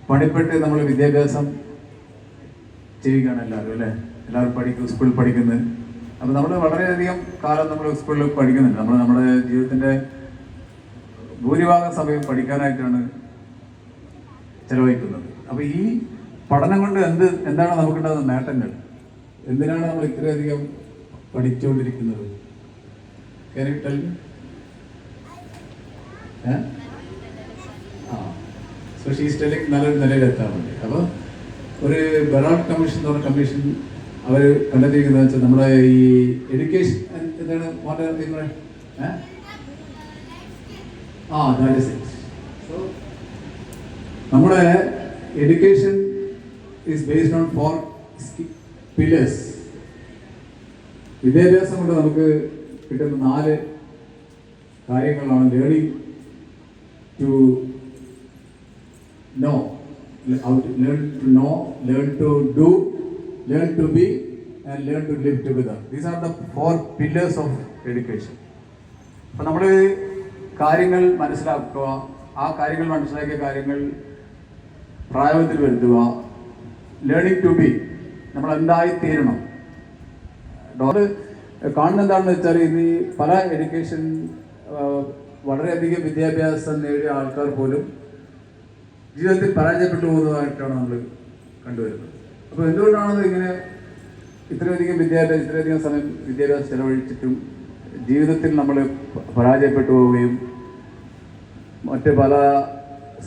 പണിപ്പെട്ട് നമ്മൾ വിദ്യാഭ്യാസം ചെയ്യുകയാണ് എല്ലാവരും അല്ലേ. എല്ലാവരും സ്കൂളിൽ പഠിക്കുന്നത്. അപ്പോൾ നമ്മൾ വളരെയധികം കാലം നമ്മൾ സ്കൂളിൽ പഠിക്കുന്നുണ്ട്. നമ്മുടെ ജീവിതത്തിൻ്റെ ഭൂരിഭാഗം സമയം പഠിക്കാനായിട്ടാണ് ചെലവഴിക്കുന്നത്. അപ്പോൾ ഈ പഠനം കൊണ്ട് എന്താണ് നമുക്കുണ്ടാകുന്ന നേട്ടങ്ങൾ? എന്തിനാണ് നമ്മൾ ഇത്രയധികം പഠിച്ചുകൊണ്ടിരിക്കുന്നത്? സോ ഷീസ് ടെല്ലിംഗ് നല്ലൊരു നിലയിലെത്താൻ വേണ്ടി. അപ്പോൾ ഒരു ബെറാൾഡ് കമ്മീഷൻ എന്ന് പറഞ്ഞ കമ്മീഷൻ അവർ കണ്ടെത്തിയിരിക്കുന്നത് വെച്ചാൽ നമ്മുടെ ഈ എഡ്യൂക്കേഷൻ എന്താണ് നമ്മുടെ education is based on 4 pillars. വിദ്യാഭ്യാസം കൊണ്ട് നമുക്ക് കിട്ടുന്ന 4 കാര്യങ്ങളാണ് learning to know, learn to know, learn to do, learn to be, and learn to live together. These are the 4 pillars of education. അപ്പോൾ നമ്മൾ കാര്യങ്ങൾ മനസ്സിലാക്കുക, ആ കാര്യങ്ങൾ മനസ്സിലാക്കിയ കാര്യങ്ങൾ പ്രായോഗികത്തിൽ വരുത്തുക. ലേണിംഗ് ടു ബി, നമ്മൾ എന്തായി തീരണം. ഡോക്ടർ കാണുന്ന എന്താണെന്ന് വെച്ചാൽ ഇന്ന് പല എഡ്യൂക്കേഷൻ വളരെയധികം വിദ്യാഭ്യാസം നേടിയ ആൾക്കാർ പോലും ജീവിതത്തിൽ പരാജയപ്പെട്ടു പോകുന്നതായിട്ടാണ് നമ്മൾ കണ്ടുവരുന്നത്. അപ്പോൾ എന്തുകൊണ്ടാണത് ഇങ്ങനെ? ഇത്രയധികം സമയം വിദ്യാഭ്യാസം ചെലവഴിച്ചിട്ടും ജീവിതത്തിൽ നമ്മൾ പരാജയപ്പെട്ടു പോവുകയും മറ്റ് പല